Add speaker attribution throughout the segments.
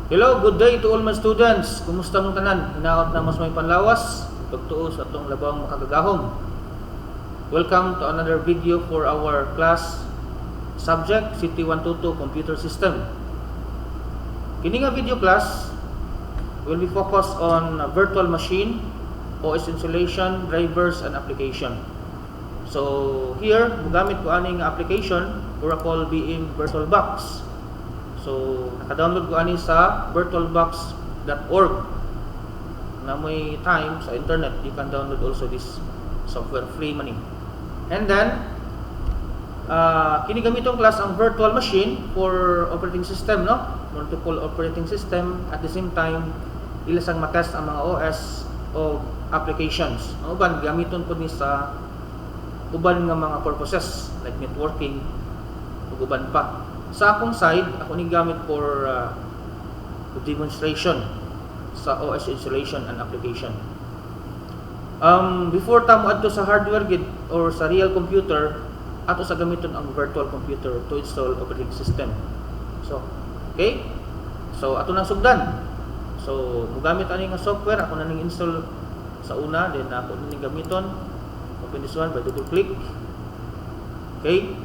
Speaker 1: Hello, good day to all my students. Kumusta mong tanan? Hinaot na mas may panlawas, pagtuo sa atong labang makagagahom. Welcome to another video for our class subject CT122 Computer System. Kini nga video class will be focused on virtual machine, OS installation, drivers and application. So here, mugamit ko aning application Oracle BM VirtualBox. So, naka-download ko ani sa virtualbox.org. Na may time sa internet, you can download also this software free money. And then, kinigamitong class ang virtual machine for operating system, no? Multiple operating system. At the same time, ilasang matest ang mga OS o applications. Ang uban, gamiton po ni sa uban nga mga purposes like networking ug uban pa. Sa akong side, ako ni gamit for demonstration sa OS installation and application. Before tamo adto sa hardware gid or sa real computer, ato sa gamiton ang virtual computer to install operating system. So, okay? So ato nang sugdan. So, mugamit ani nga software, ako na ning install sa una, then ako na ning gamiton. Open this one by double click. Okay?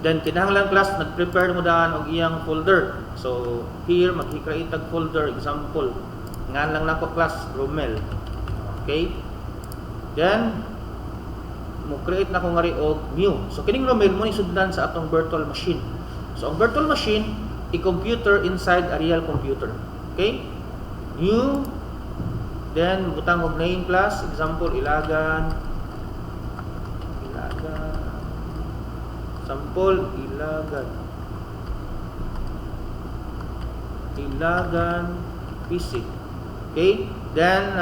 Speaker 1: Then kinahanglan class nag-prepare mo daan og iyang folder. So here mag-create tag folder example. Ngan lang nako class Romel. Okay? Then mo create na ko ngari og new. So kining Romel mo ni sudlan sa atong virtual machine. So ang virtual machine i-computer inside a real computer. Okay? New. Then butang og name class example ilagan sample ilagan PC. Okay? Then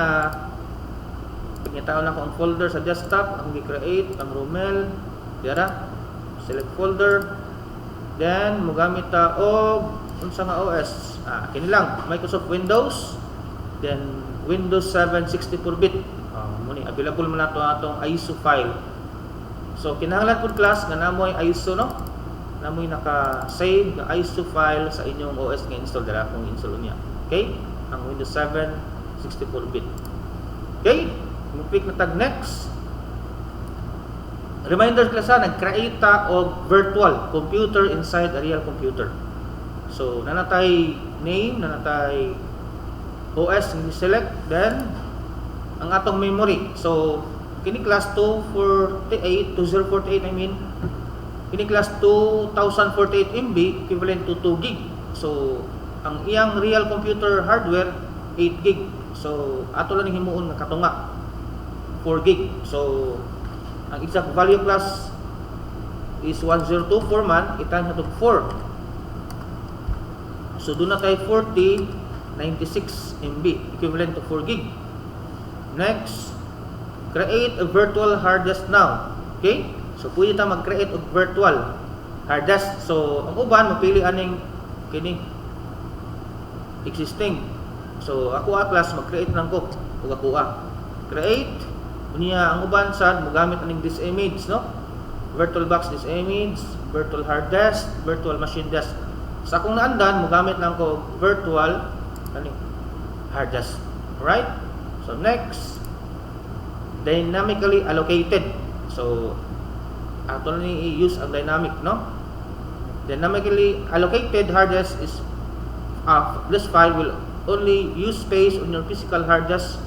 Speaker 1: pagkitaon na ko ang folder sa desktop, ang i-create ang Romel diara, select folder, then mogamit ta og unsa nga OS, kini lang Microsoft Windows, then Windows 7 64-bit. Muni available man nato atong ISO file. So kinahanglan pud class nga namoy ISO, no? Namoy naka-save nga ISO file sa inyong OS nga install dira kung install niya. Okay? Ang Windows 7 64-bit. Okay? Mo-click na tag next. Reminder class nag-create ta og virtual computer inside a real computer. So nanatay name, nanatay OS nga select, then ang atong memory. So kini class 2048 I mean kini class 2048 MB equivalent to 2 gig. So ang iyang real computer hardware 8 gig. So ato lang himuon nga katunga 4 gig. So ang exact value class is 1024 man i-times nato 4. So do na tay 96 MB equivalent to 4 gig. Next, create a virtual hard disk now. Okay? So pwede ta mag-create og virtual hard disk. So ang uban mapili aning kini existing. So ako class mag-create lang ko ug ako create unya ang uban sad mogamit aning this image, no? VirtualBox this image, virtual hard disk, virtual machine disk. Sa akong naandan mogamit lang ko virtual kani hard disk. Alright? So next, dynamically allocated. So ato na ni use ang dynamic, no? Dynamically allocated hard disk is this file will only use space on your physical hard disk.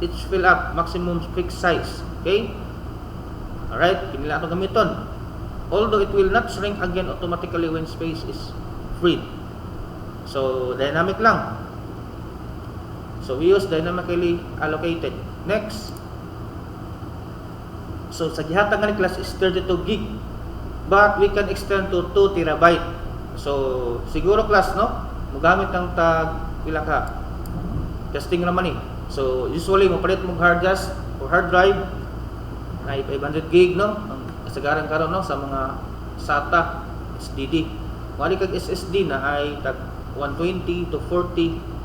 Speaker 1: It's fill up maximum fixed size. Okay? Alright, kini lang ato gamiton. Although it will not shrink again automatically when space is freed. So dynamic lang. So we use dynamically allocated. Next. So sa gihatag nga ni class is 32 gig. But we can extend to 2 terabyte. So siguro class, no? Mogamit ang tag pila ka. Testing naman ni. So usually mo palit mo hard disk or hard drive na 500 gig, no? Ang kasagaran karon, no, sa mga SATA, SSD. Wali kag SSD na ay tag 120 to 40.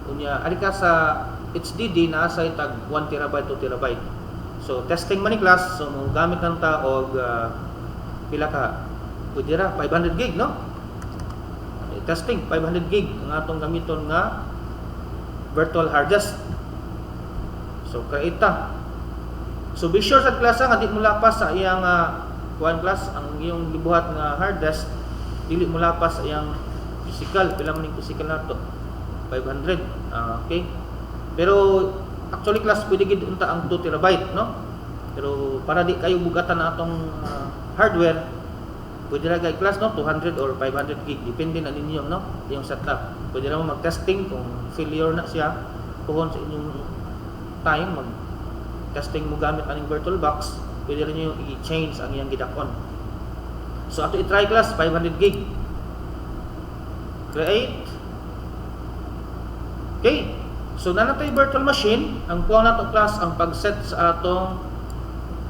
Speaker 1: Unya ari ka sa HDD na sa tag 1 terabyte 2 terabyte. So testing man ni class, so mo gamit lang ta og pila ka pwede ra 500 gig, no? testing 500 gig ang atong gamiton nga virtual hard disk. So create ta. So be sure sa klase nga di mo lapas sa iyang kuan class ang iyong gibuhat nga hard disk, dili mo lapas sa iyang physical. Pila man ning physical nato? 500. Okay. Pero actually class pwede gid unta ang 2 terabyte, no? Pero para di kayo bugatan na atong hardware, pwede ra kay class, no, 200 or 500 gig depende na ninyo, no, yung setup. Pwede ra mo mag-testing kung failure na siya tuhon sa inyong time mag testing mo gamit aning VirtualBox, pwede rin niyo i-change ang iyang gidakon. So ato i-try class 500 gig. Create. Okay. So na natay virtual machine, ang kuha nato class ang pag-set sa atong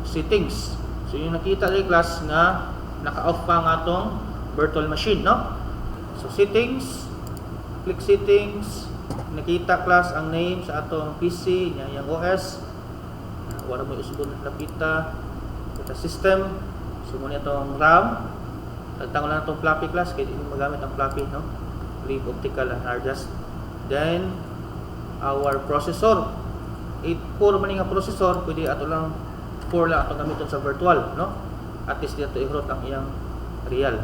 Speaker 1: settings. So yung nakita rin class nga naka-off pa ang atong virtual machine, no? So settings, click settings, nakita class ang name sa atong PC, yung OS. Wala mo usbon na pita, kita system. So muna itong RAM. Tagtangon lang itong floppy class, kaya hindi magamit ang floppy, no? Leave optical and hard disk. Then our processor, 8-core man nga processor, pwede ato lang 4 lang atong gamiton sa virtual, no? At least dito i-root ang iyang real.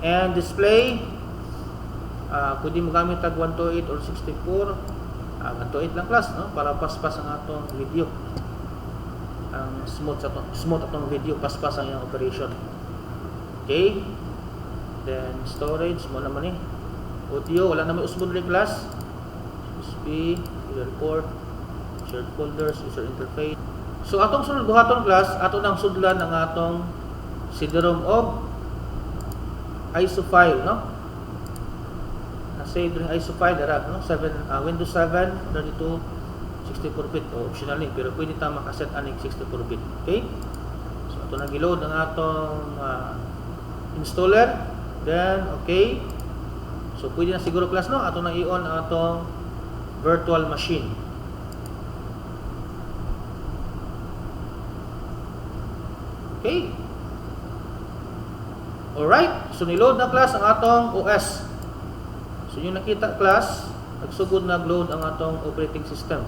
Speaker 1: And display, pwede mo gamit tag 128 or 64. 128 lang class, no? Para paspas ang atong video. Ang smooth atong video, paspas ang iyang operation. Okay. Then storage mo naman eh. Audio, wala na may usbon rin class. USB, serial port, shared folders, user interface. So atong sunod buhaton class, ato nang sudlan ang atong CD-ROM of ISO file, no? Save ring ISO file dara, no? Windows 7 32 64-bit o optional ni, pero pwede ta makaset aning 64-bit. Okay? So ato na giload ang atong installer, then okay. So pwede na siguro class, no? Ato na i-on ang atong virtual machine. Okay. Alright, so niload na class ang atong OS. So yung nakita class, nagsugod nag-load ang atong operating system.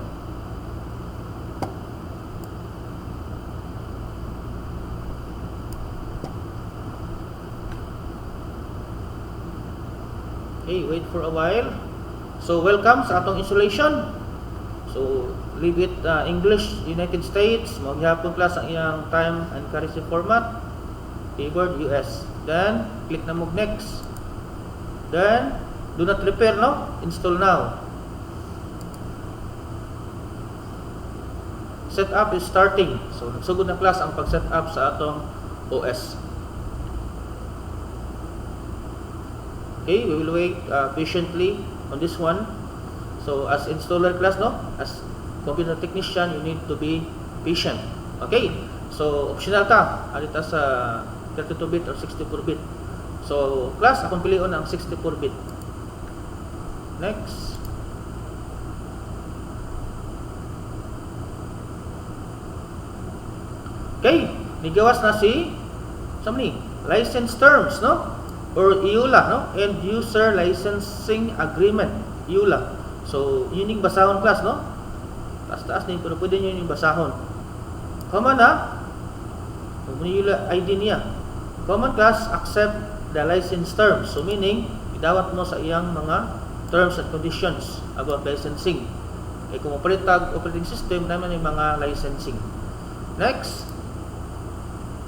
Speaker 1: Okay, wait for a while. So welcome sa atong installation. So leave it English United States, maghapon class ang iyang time and currency format. Keyboard US. Then click na mo next. Then do not repair, no? Install now. Setup is starting. So nagsugod na class ang pag-setup sa atong OS. Okay, we will wait patiently on this one. So as installer class, no? As computer technician, you need to be patient. Okay. So optional ta, alita sa 32-bit or 64-bit. So class akong pilion ang 64-bit. Next. Okay, nigawas na si license terms, no? Or EULA, no? End User Licensing Agreement, EULA. So, yun yung basahon class, no? Taas-taas na yun, pero pwede nyo yung basahon. Common na, EULA ID niya. Common class, accept the license terms. So, meaning, idawat mo sa iyang mga terms and conditions about licensing. Kung operating system, naman yung mga licensing. Next.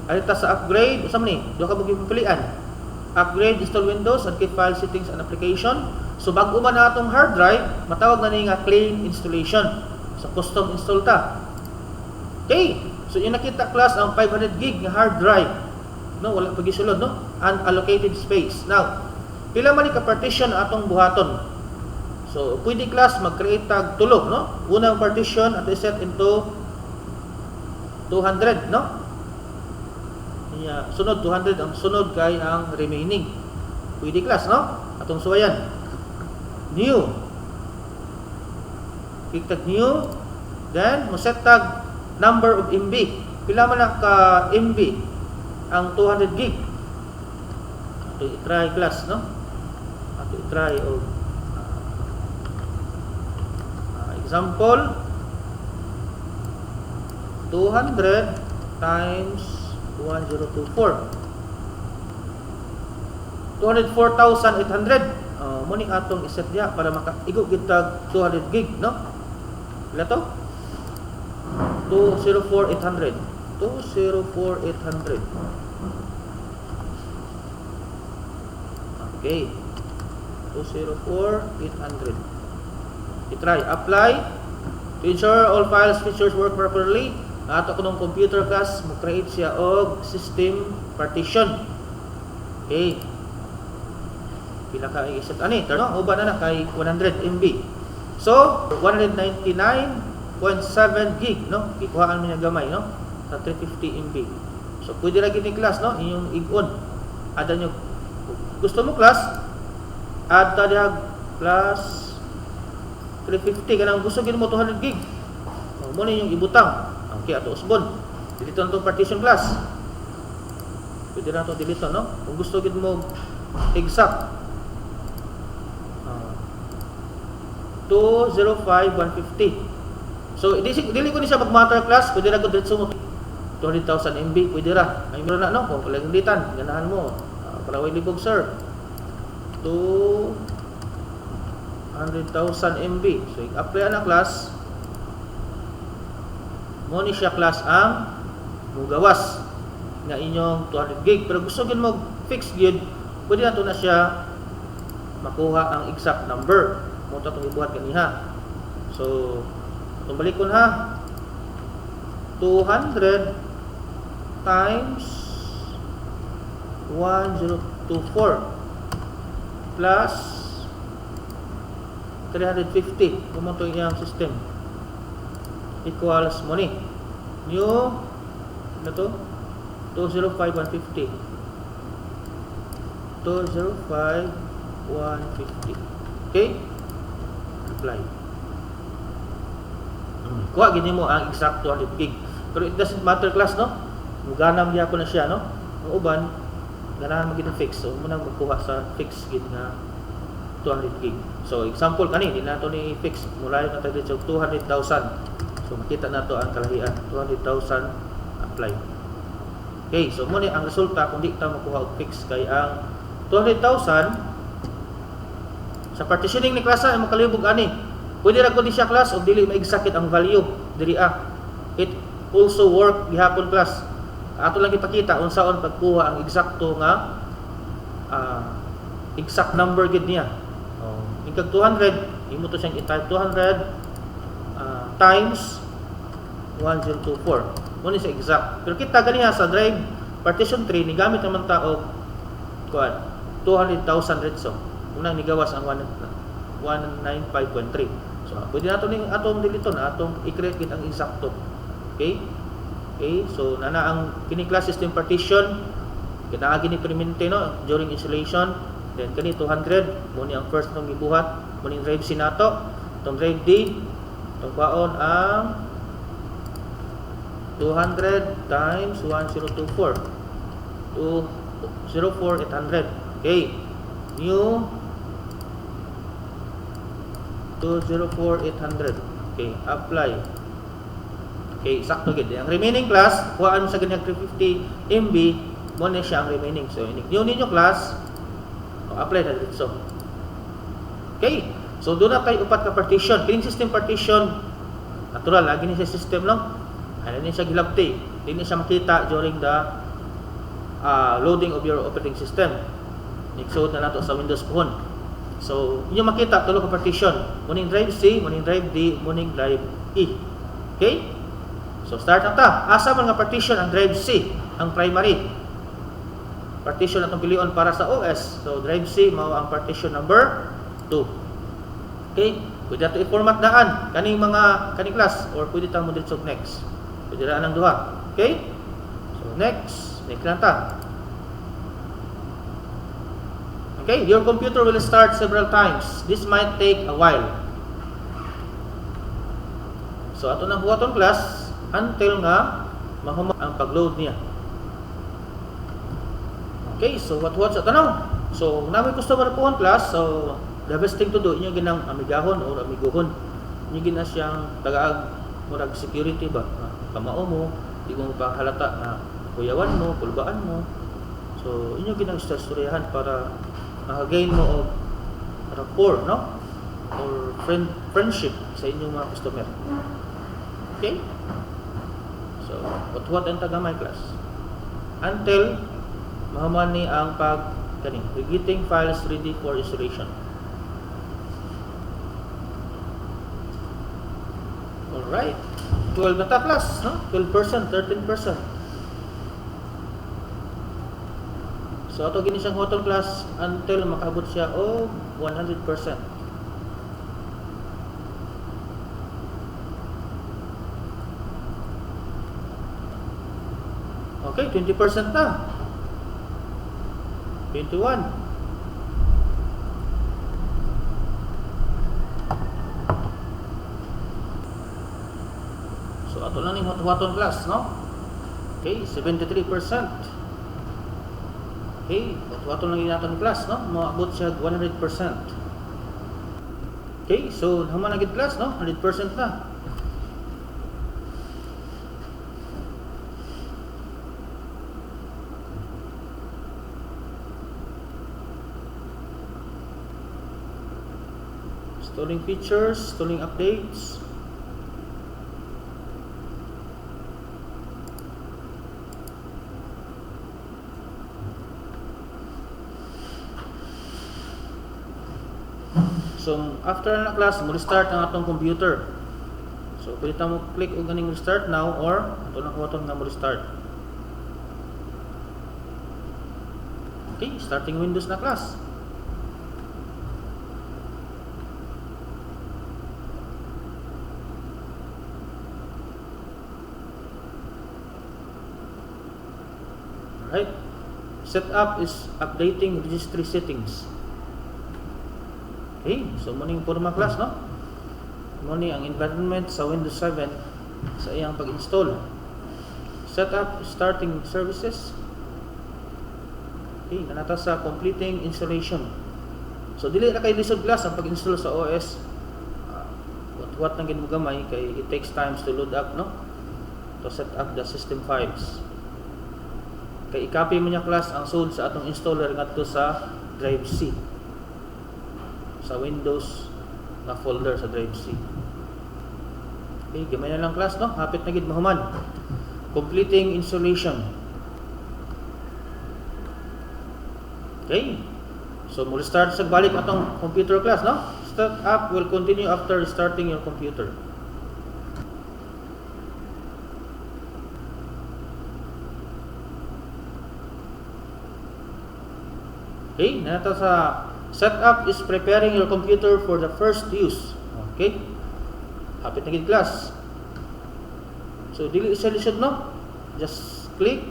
Speaker 1: Alita sa upgrade, usam ni, doon ka magpipilian. Upgrade, install Windows, and keep file settings and application. So bago man na itong hard drive, matawag na nga clean installation. So custom install ta. Okay, so yung nakita class ang 500 gig na hard drive. No, wala pagisulod, no? Unallocated space. Now, pila man ka partition atong buhaton. So pwede class mag-create tag tulo, no? Unang partition at set into 200, no? Sunod 200 ang sunod kay ang remaining. Pwede class, no? Atong suwayan. New. Click tag new. Then mo set tag number of MB. Pila man ka MB ang 200 gig. Ito i-try class, no? try og example 200 times 1024 204,800. Mo ni atong iset diha para makaigo kita 200 gig, no? Ila to? 204,800. 204,800. Okay. 204,800. I-try. Apply. To ensure all files features work properly, ato ko ng computer class, mo-create siya og system partition. Okay. Pila ka i-set ani? No? Uban na kay 100 MB. So, 199.7 gig, no? Ikuhaan mo niya gamay, no? Sa 350 MB. So, pwede ra gid ni class, no? Inyong igon. Ada nyo gusto mo class, add ta diha class 350 kanang gusto gid mo 200 gig. Mo ni yung ibutang. Okay, ato usbon. Delete na to partition class. Pwede na to delete, no? Kung gusto gid mo exact 205,150. So, dili ko ni siya mag-matter class, pwede ra ko diretso mo 200,000 MB, pwede ra. Ay meron na, no? Kung palang litan, ganahan mo. Para way libog, sir. 200,000 MB. So, i-apply na class. Mo ni siya class ang mugawas nga inyong 200 gig. Pero gusto gid mo fix gid, pwede na to na siya makuha ang exact number. Mo ta tong ibuhat kaniha. So, tumbalikon ha. 200 times 1024 plus 350. Kumonto iyang system equals money new na to 205,150 205,150. Okay, apply. Kuha gini mo ang exact 200 gig, pero it doesn't matter class, no? Muganam niya ko na siya, no? Ang uban ganahan magid fix, so muna magkuha sa fix gid na 200 gig. So example kani di nato ni fix mula na tayo sa 200,000. So makita nato ang kalahian 200,000 apply. Okay, so mo ni ang resulta kung di ta makuha og fix kay ang 200,000 sa partitioning ni klasa ay makalibog ani. Pwede ra ko di siya class og dili ma-exact ang value diri It also work gihapon class. Ato lang ipakita unsaon pagkuha ang eksakto nga exact number gid niya. Ingkag 200, imo to siyang i-type 200 times 1024. Mo ni sa exact. Pero kita ganiha sa drive partition 3 ni gamit naman ta og 200,000 retso. Unang nigawas ang 195.3. So, pwede nato ning atong diliton, atong i-create gid ang eksakto. Okay? Okay, so nana ang kini class system partition kinaagi ni permente, no, during installation. Then kani 200 mo ni ang first nang gibuhat, mo ni drive C nato, tong drive D, tong kwaon ang 200 times 1024 204,800. Okay, new 204,800. Okay, apply. Okay, sakto gid. Ang remaining class, kuhaan mo sa ganyang 350 MB, mo na siya ang remaining. So, yun ninyo class, apply na dito. Okay, so doon na tayo upat ka partition. Kining system partition, natural, lagi ni sa system lang. Ano ni siya gilabti. Hindi siya makita during the loading of your operating system. Nixode na nato sa Windows phone. So, inyo makita, tulo ka partition. Muning drive C, muning drive D, muning drive E. Okay? So, start na ta. Asa man nga partition ang drive C, ang primary. Partition atong pilion para sa OS. So, drive C, mao ang partition number 2. Okay? Pwede nato i-format daan. Kaning class, or pwede ta mo dito next. Pwede daan ang duha. Okay? So, next na ta. Okay, your computer will start several times. This might take a while. So, ato nang buhaton class until nga mahuma ang pag-load niya. Okay, so what sa tanong? So namin customer po ang class, so the best thing to do inyo ginang amigahon or amiguhon. Inyo gina siyang tagaag murag security ba, kamao mo, di mo pa halata na kuyawan mo, kulbaan mo. So inyo ginang istoryahan para makagain mo og rapport, no? Or friendship sa inyong mga customer. Okay? So, what ang tagamay class? Until mahuman ni ang getting files ready for installation. Alright. 12 na ta class, no? 12%, 13%. So, ato gini siyang hotel class until makaabot siya o 100%. Okay, 20% na. 21. So, ato lang yung hot-hoton class, no? Okay, 73%. Okay, hot-hoton lang yung natin class, no? Maabot siya 100%. Okay, so, naman naging class, no? 100% na. Installing features, installing updates. So, after na class, mo restart ang atong computer. So, pwede mo click o ganing restart now or ato na kuwaton nga mo restart. Okay, starting Windows na class. Right? Setup is updating registry settings. Okay, so muna yung forma class, no? Muna ang environment sa Windows 7 sa iyang pag-install. Setup starting services. Okay, nanata sa completing installation. So dili na kay lisod class ang pag-install sa OS. What nang ginugamay kay it takes times to load up, no? To set up the system files. Kay i-copy mo niya class ang source sa atong installer ngadto sa drive C. Sa Windows na folder sa drive C. Okay, gamay na lang class, no? Hapit na gid mahuman. Completing installation. Okay. So mo restart sa balik atong computer class, no? Start up will continue after restarting your computer. Okay, nata sa setup is preparing your computer for the first use. Okay? Hapit na gid class. So dili isa lisod, no? Just click.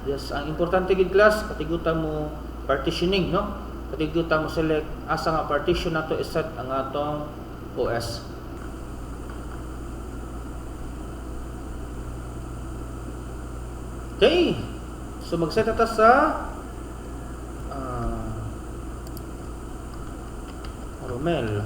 Speaker 1: Just ang importante gid class, katigutan mo partitioning, no? Katigutan mo select asa nga partition nato i-set ang atong OS. Okay. So mag-set ta sa Romel.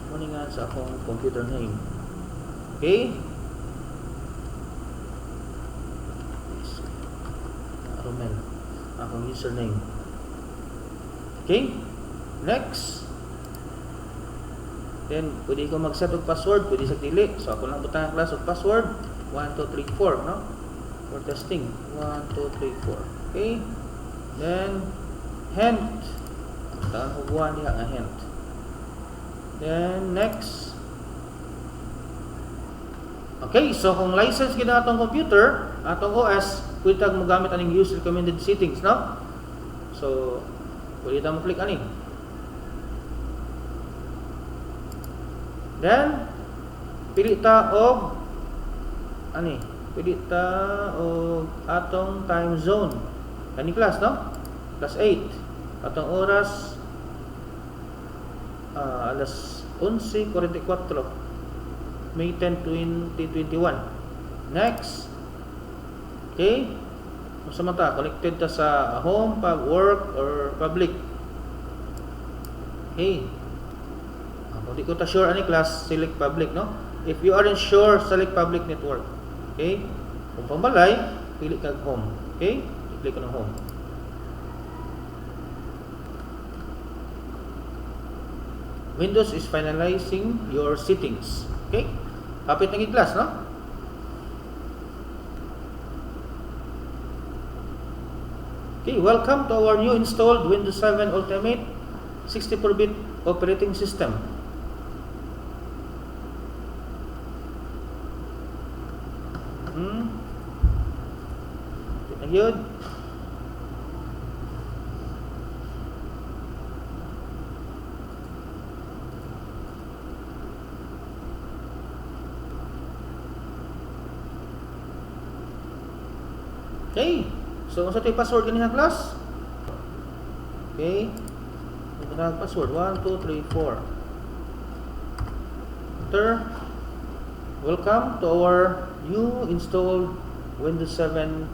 Speaker 1: Muna nga sa akong computer name. Okay? Romel. Akong username. Okay? Next. Then, pwede ko mag-set og password. Pwede sa dili. So, ako lang butang ang class of password. 1, 2, 3, 4, no? For testing. 1, 2, 3, 4. Okay? Then, hint. Tahan ko buwan niya nga hint. Then, next. Okay, so kung license gina atong computer, atong OS, pwede tag mo gamit aning use recommended settings, no? So, pwede ta mo click ani. Then, pili ta og ani, pili ta og atong time zone. Kani class, no? Class 8. Atong oras alas 11:44. May 10, 2021. Next. Okay. Kung mata, connected ta sa home, work, or public. Okay. Kung di ko ta sure ani class, select public, no? If you aren't sure, select public network. Okay. Kung pambalay, pili kag home. Okay. I-click ko ng home. Windows is finalizing your settings. Okay? Kapit ng class, no? Okay, welcome to our new installed Windows 7 Ultimate 64-bit operating system. Yun. Okay. So, sa ito yung password ganyan class. Okay. Ito na ang password. 1, 2, 3, 4. Enter. Welcome to our new installed Windows 7.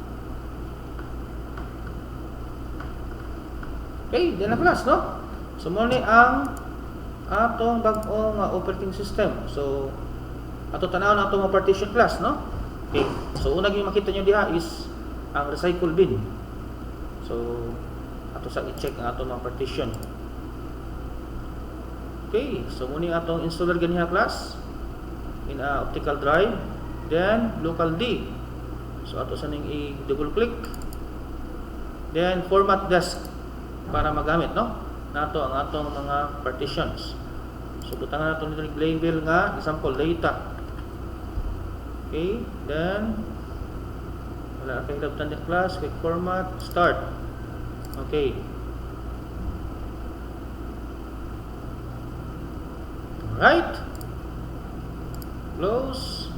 Speaker 1: Okay, din na class, no? So, muna ang atong bagong operating system. So, ato tanaw na atong partition class, no? Okay. So, unang yung makita nyo diha is ang recycle bin. So, ato sa i-check ang atong mga partition. Okay, so muna atong installer ganiha class in a optical drive, then local D. So, ato sa ning i-double click, then format disk para magamit, no? Nato ang atong mga partitions. So, butangan nato nito label nga example data. Okay, then wala na kayo labtan din class, quick format, start. Okay. Alright. Close.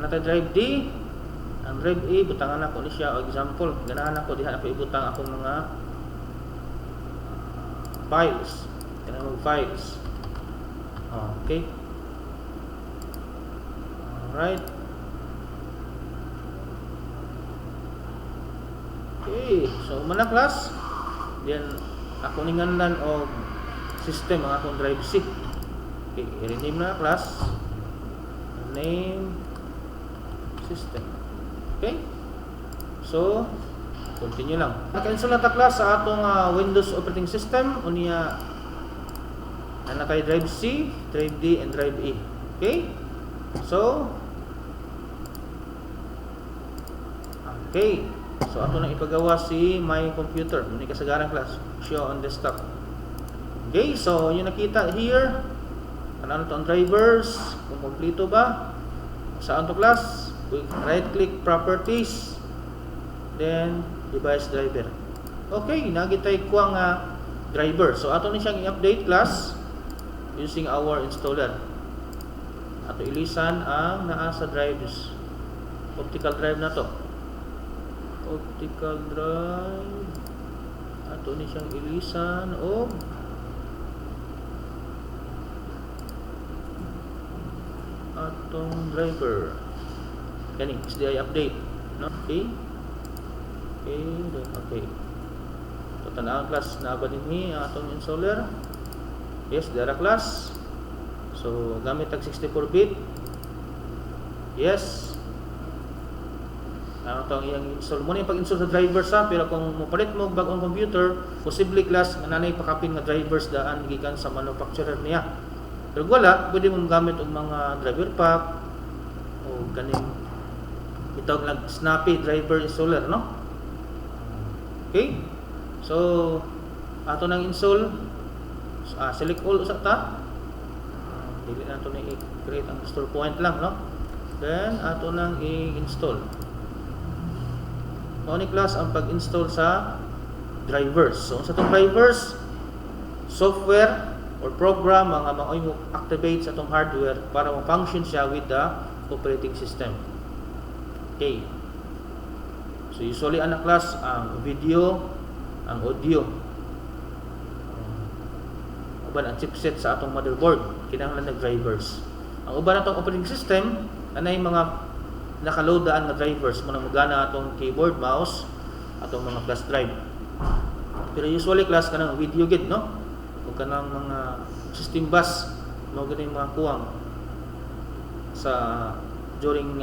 Speaker 1: Nata drive D. Ang drive A, butangan ako ni siya. Example, ganahan ako, dihan ako ibutang akong mga files. Ganang mag files. Okay. Alright. Okay, so mana class, then ako ninganlan og system ang akong drive C. Okay, i-rename na class, name system. Okay, so continue lang. Naka-install na ta class sa atong Windows operating system. Unya na kay drive C, drive D, and drive E. Okay, so okay. So, ato nang ipagawa si my computer. Muna kasagaran class. Show on desktop. Okay, so yung nakita here, ano to ang drivers, kung kompleto ba. Saan to class? Right click properties, then device driver. Okay, nagitay ko ang driver. So, ato na siyang i-update class using our installer. Ato ilisan ang naa sa drives. Optical drive na to. Optical drive. Ato ni siyang ilisan o atong driver. Kani SDI update, no? Okay. Okay, then okay. So tanawang class na ba dinhi ang atong installer? Yes, dara class. So gamit tag 64-bit. Yes. Itong iyang install mo na yung pag-install sa drivers pero kung mupalit mo bagong computer, posible class nga nanay pakapin nga drivers daan gikan sa manufacturer niya. Pero wala, pwede mong gamit ang mga driver pack o ganing itawag lang snappy driver installer, no? Okay, so ato nang install, select all sa ta, dili na ito na i-create ang store point lang, no? Then ato nang i-install. Ni class ang pag-install sa drivers. So sa itong drivers, software or program mga mo activate sa itong hardware para ma-function siya with the operating system. Okay. So usually ang class ang video, ang audio, uban ang chipset sa atong motherboard kinahanglan ng drivers. Ang uban natong operating system anay mga nakaload daan nga drivers muna magana atong keyboard, mouse, atong mga flash drive. Pero usually class kanang video gid no, o kanang mga system bus no ganing mga kuwang sa during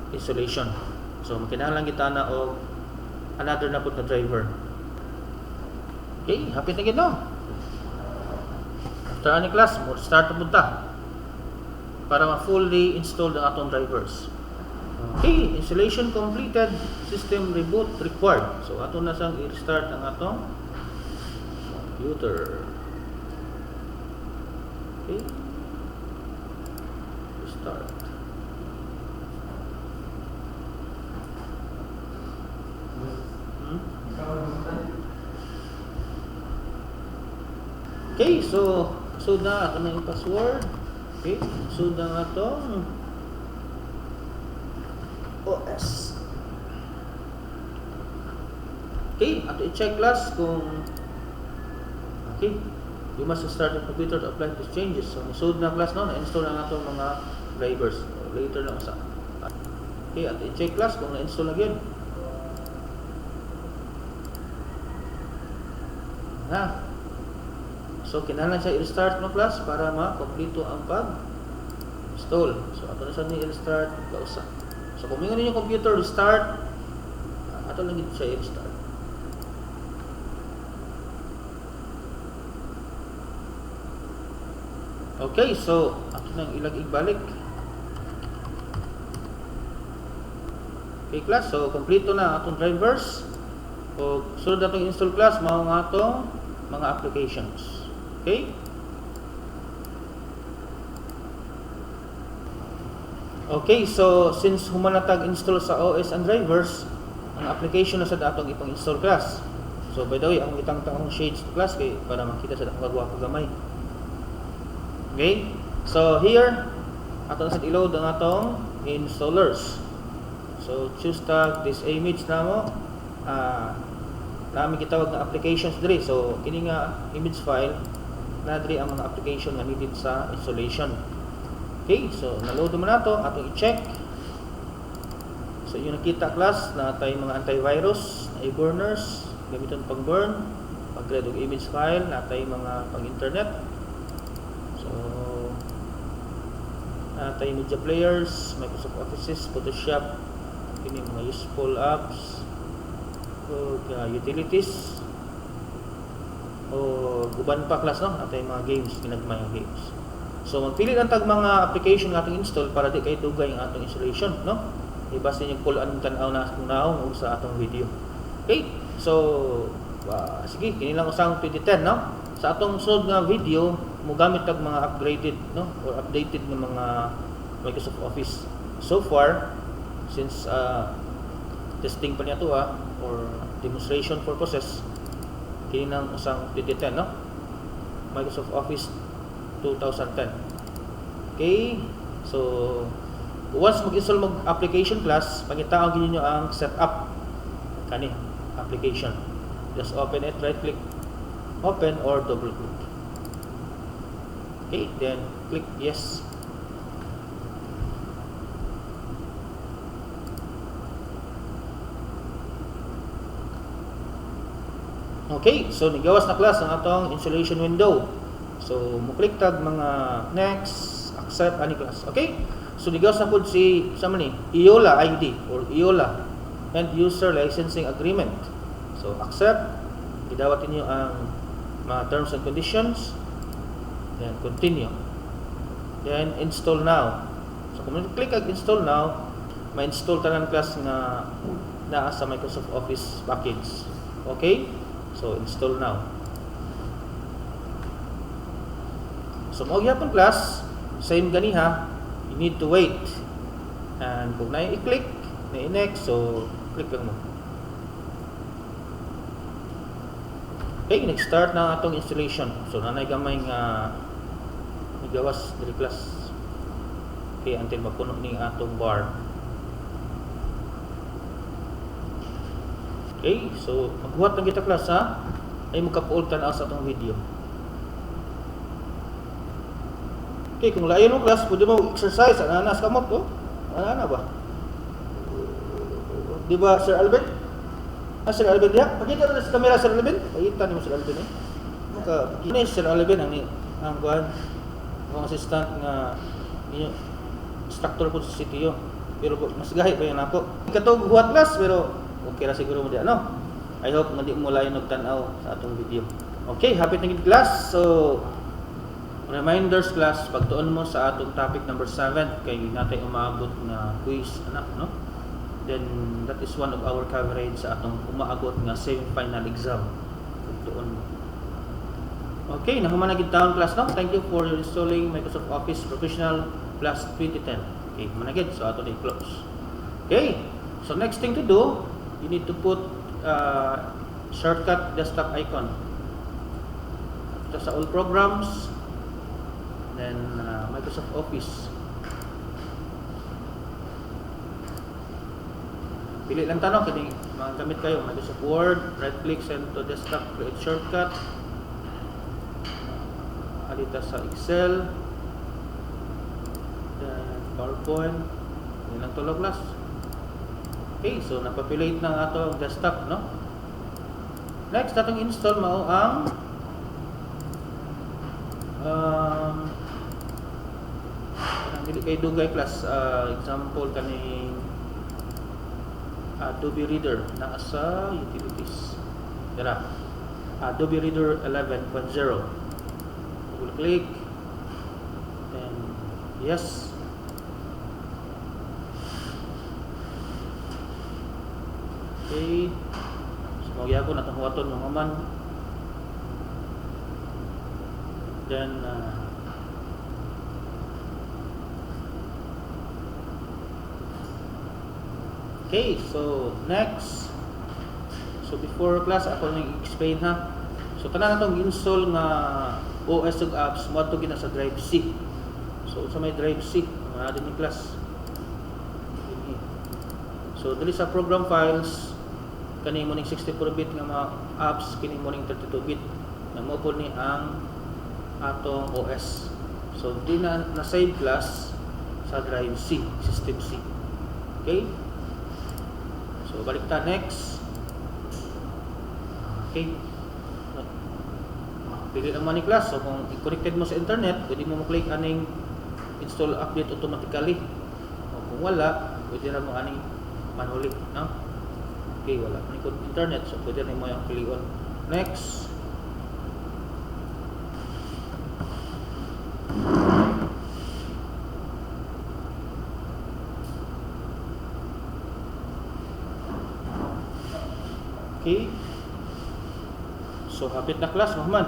Speaker 1: installation. So makinahanglan kita na og another na pud na driver. Okay, happy na gid no. After ani class, mo start na punta para ma-fully install ang atong drivers. Okay, installation completed, system reboot required. So ato na sang i-restart ang atong computer. Okay, restart. Okay, so na ato na yung password. Okay, so na atong OS. Okay, ato i-check class kung okay, you must start the computer to apply these changes. So musod na class no, na-install na atong mga drivers. So, later lang sa. Okay, ato i-check class kung na-install na gyud. So kinahanglan siya i-restart no class para ma-kompleto ang pag-install. So ato na sa ni i-restart kausa. So kung mingon ninyo computer restart, ato lang gid siya i-restart. Okay, so ato nang ilag-ibalik. Okay class, so kompleto na atong drivers. O sunod atong install class mao nga atong mga applications. Okay? Okay, so since humanatag install sa OS and drivers, ang application na sa atong ipang install class. So by the way, ang itang taong shades class kay para makita sa kagwapo gamay. Okay? So here, atong sa i-load ang atong installers. So choose tag this image namo. Nami gitawag nga applications diri. So kini nga image file na diri ang mga application nga needed sa installation. Okay, so na-load naman nato, atong i-check. So yung nakita class na tay mga antivirus, burners, gamiton pang-burn, pag-create og image file, na tay mga pang-internet. So tay media players, Microsoft Office, Photoshop, kini mga useful apps, o utilities. O uban pa class no, atay mga games, ginagmay nga games. So magpili lang tag mga application nga atong install para di kay dugay ang atong installation no. Ibas ninyo pull-an tan-aw na naong sa atong video. Okay? So sige, kini lang usang 2010 no. Sa atong sunod nga video, mo gamit tag mga upgraded no or updated nga mga Microsoft Office. So far since testing pa niya to or demonstration purposes, kini nang usang 2010 no, Microsoft Office 2010. Okay, so once mag-install mag application class, pangitaon gid niyo ang setup kani application. Just open it, right click, open or double click. Okay, then click yes. Okay, so nigawas na class ang atong installation window. So mo click tag mga next, accept ani class. Okay? So nigawas na pud si sa man ni EOLA ID or EOLA End User Licensing Agreement. So accept, gidawat niyo ang mga terms and conditions. Then continue. Then install now. So kung click ag install now, ma-install tanan class nga naa sa Microsoft Office package. Okay? So install now. So mo gyapon class, same ganiha, you need to wait. And kung na i-click, na i-next, so click lang mo. Okay, next start na atong installation. So nanay gamay nga igawas diri class. Okay, until mapuno ning atong bar. Okay, so magbuhat lang kita class ha. Ay magkapuol tanaw sa atong video. Okay, kung layo ng class, pwede mo exercise. Ananas kamot ko. Ana ba? Di ba, Sir Alvin? Sir Alvin diya? Pakita na sa camera, Sir Alvin. Pakita niyo Sir Alvin eh. Pakita ni Sir Alvin ang kuhan. Ang assistant nga instructor ko sa CTO. Pero mas gahi pa yun ako. Katong huwat class, pero okay ra siguro mo diya, no? I hope nga di mo layo nagtanaw sa atong video. Okay, happy na gid class. So, reminders class, pagtuon mo sa atong topic number 7 kay natay umaabot nga quiz anak, no? Then that is one of our coverage sa atong umaabot nga semi-final exam. Pagtuon mo. Okay, nahuman na gid taon class, no? Thank you for installing Microsoft Office Professional Plus 2010. Okay, managid so ato na i-close. Okay, so next thing to do, you need to put shortcut desktop icon. Ito sa all programs, then Microsoft Office. Pili lang tanong kini magamit kayo Microsoft Word, right click, send to desktop, create shortcut. Alita sa Excel, then PowerPoint. Yan ang tulog class. Okay, so napapilate na ato ang desktop, no? Next, atong install mao ang dili kay dugay class, example kaning Adobe Reader na sa utilities. Dira, Adobe Reader 11.0. Double click, then yes. Okay, so magya ko natong huwaton mga man. Then okay, so next, so before class ako nang explain ha. So tanan natong install nga OS ug apps mo ato gina sa drive C. So sa may drive C ana din ni class. So dili sa program files kani mo ning 64-bit nga mga apps, kini mo ning 32-bit na mo po ni ang atong OS. So di na save class sa drive C, system C. Okay? So balik ta next. Okay. Pili lang man ni class. So kung connected mo sa internet, pwede mo mo-click aning install update automatically. O kung wala, pwede ra mo aning manually, no? Okay, wala man ni internet, so pwede rin mo yung pilion. Next. Okay. So, hapit na class, Muhammad.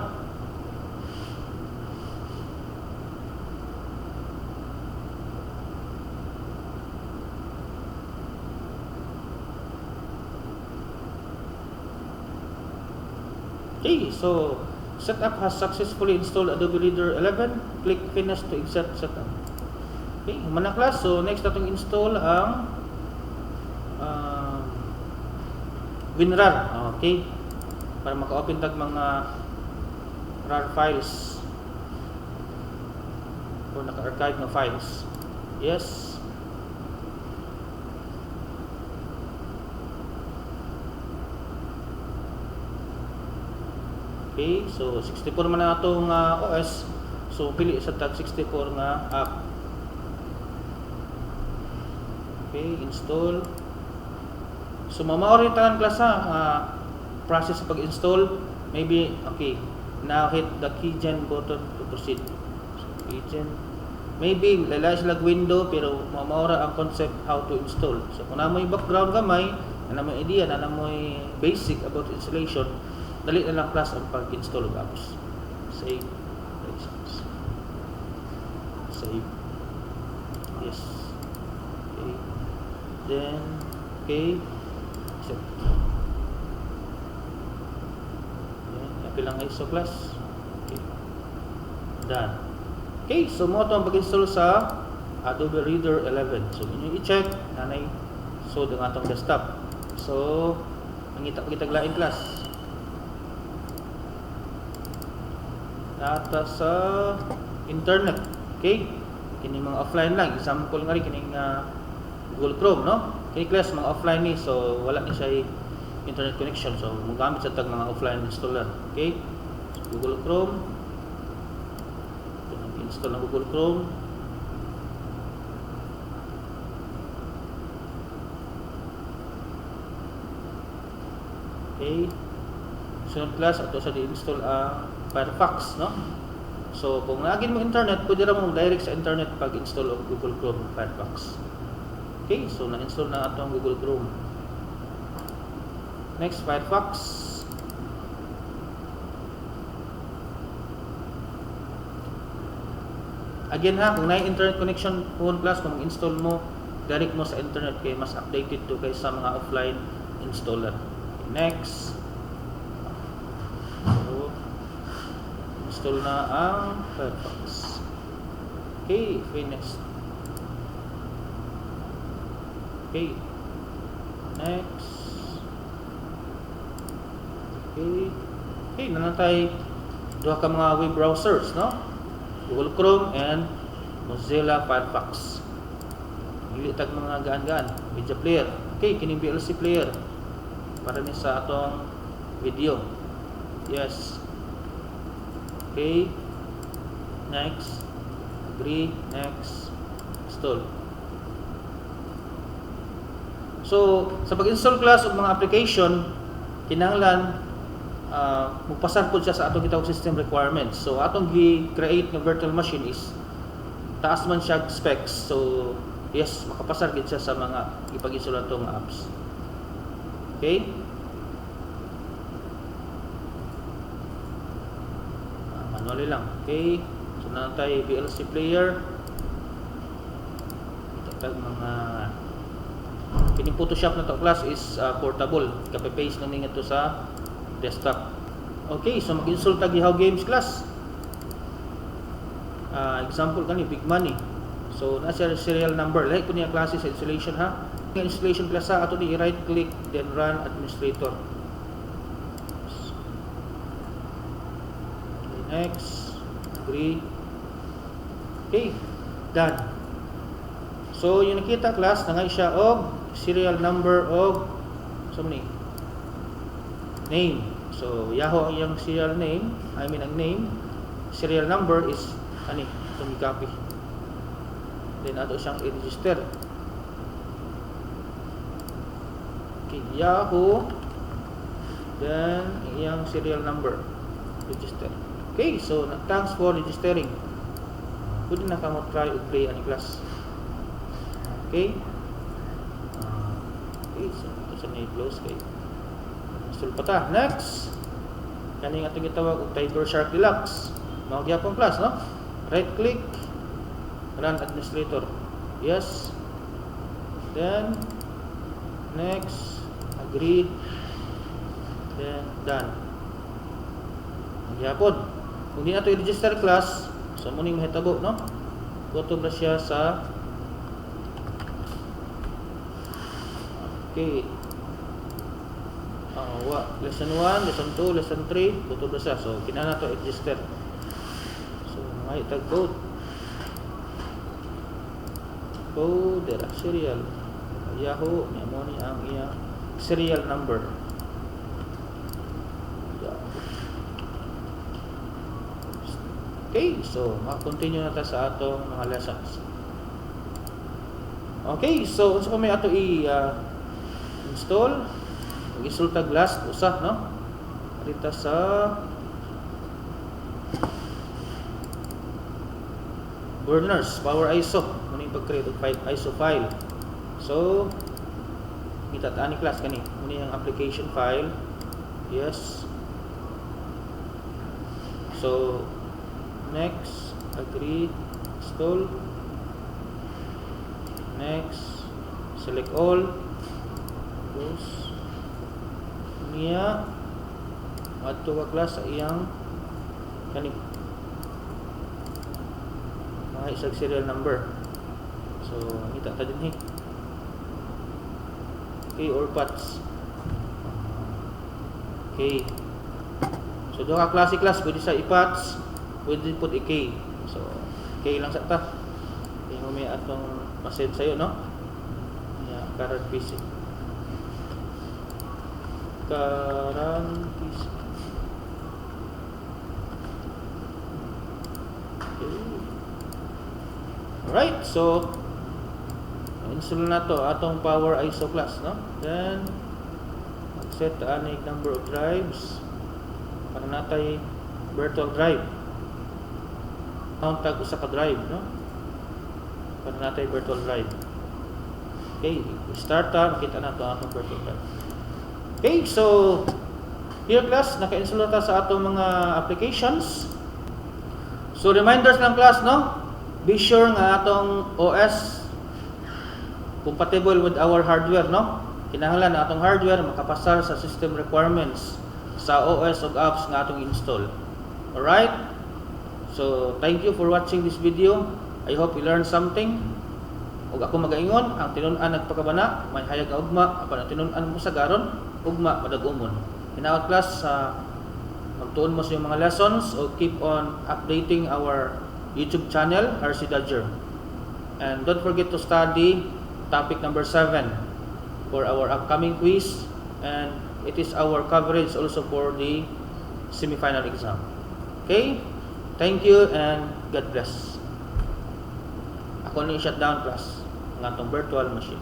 Speaker 1: Okay, so setup has successfully installed Adobe Reader 11. Click finish to exit setup. Okay, human na class. So, next natong install ang WinRAR, okay, para maka-open tag mga RAR files o naka-archive na files. Yes. Okay, so 64 man na itong OS, so pili sa tag 64 nga app. Okay, install. So mamaorin tanan class process sa pag-install. Maybe okay, now hit the keygen button to proceed. So keygen, maybe lalay sila window pero mamaora ang concept how to install. So kung namoy background gamay, namoy idea, namoy basic about installation, dali na lang class ang pag-install ng apps. Save. Save. Yes. Okay. Then okay. Pilang ISO class. Okay. Done. Okay, so mo ito ang pag-install sa Adobe Reader 11. So inyo i-check nanay so ang atong desktop. So mangita pagitaglain class. Nata sa internet. Okay? Kini mga offline lang. Example nga rin kining Google Chrome, no? Kini class mga offline ni, so wala ni siya internet connection. So magamit sa tag mga offline installer. Okay? So, Google Chrome. Install ng Google Chrome. Okay. Sunod class ato sa di-install ang Firefox, no? So kung naagin mo internet, pwede ra mo direct sa internet pag-install og Google Chrome Firefox. Okay, so na-install na atong Google Chrome. Next, Firefox. Again ha, kung na internet connection phone plus, kung mag-install mo, direct mo sa internet kay mas updated to kaysa mga offline installer. Okay, next. So, install na ang Firefox. Okay, next. Okay. Next. Okay. Okay, nanatay duha ka mga web browsers, no? Google Chrome and Mozilla Firefox. Dili tag mga gaan-gaan. Media player. Okay, kining VLC player para ni sa atong video. Yes. Okay. Next. Agree. Next. Install. So, sa pag-install class og mga application, kinahanglan magpasar po siya sa atong gitawag system requirements. So atong gi-create ng virtual machine is taas man siya specs. So yes, makapasar gid siya sa mga ipag-install natong apps. Okay? Manually lang. Okay? So na tayo VLC player. Ito mga kining Photoshop na to class is portable. Kape-paste namin ito sa desktop. Okay, so mag-install tag Gihaw Games class. Example kani Big Money. So nasa serial number like ko niya klase sa installation ha. Yung installation class ha ato ni right click then run administrator. Okay, next. Agree. Okay, done. So yung nakita class na nga siya og serial number of so many name. So Yahoo ang iyang serial name, ang name. Serial number is ani, itong copy. Then ato siyang i-register. Okay, Yahoo. Then iyang serial number, register. Okay, so thanks for registering. Pwede na ka mo try o play ani class. Okay. Okay, so ito sa may close kay install pa ta. Next. Kani nga itong gitawag og Tiger Shark Deluxe. Mao gyapon class, no? Right click, run administrator. Yes. Then next, agree. Then done. Gyapon. Kung di na to i-register class, so muning mahitabo, no? Kuto ba siya sa okay. Lesson 1, lesson 2, lesson 3, tutup na siya. So, kinahanglan to register. So, may tag code. Code, serial. Yahoo, mo ni ang iya serial number. Okay, so, continue na ta sa atong mga lessons. Okay, so, unsa may ato install? Mag-install tag last usa, no? Dito sa burners, Power ISO, muna yung pag-create og ISO file. So, itataan ni class kani, muna yung application file. Yes. So, next, agree, install. Next, select all. Close. Niya adto ka class sa iyang kani mga isang serial number. So, kita ta din okay, or paths. Okay. So, duha ka klase class pwede sa i-paths, pwede pud i-key. So, Okay lang sa ta. Okay, mamaya atong masend sa'yo, no? Yeah, current PC. Current PC. Okay. Alright, so install na to atong Power ISO class, no? Then set ani number of drives para natay virtual drive. Count tag usa ka drive, no? Para natay virtual drive. Okay, start ta, makita na to atong virtual drive. Okay, so here class, naka-install na ta sa atong mga applications. So reminders lang class, no? Be sure nga atong OS compatible with our hardware, no? Kinahanglan na atong hardware makapasar sa system requirements sa OS ug apps nga atong install. Alright? So, thank you for watching this video. I hope you learned something. Ug ako magaingon, ang tinun-an nagpakabana, may hayag nga ugma, apan ang tinun-an mo sa garon, ugma padagumon. Hinaot class sa magtuon mo sa iyong mga lessons o keep on updating our YouTube channel, RC Dodger. And don't forget to study topic number 7 for our upcoming quiz, and it is our coverage also for the semi-final exam. Okay? Thank you and God bless. Ako ni shutdown class ng atong virtual machine.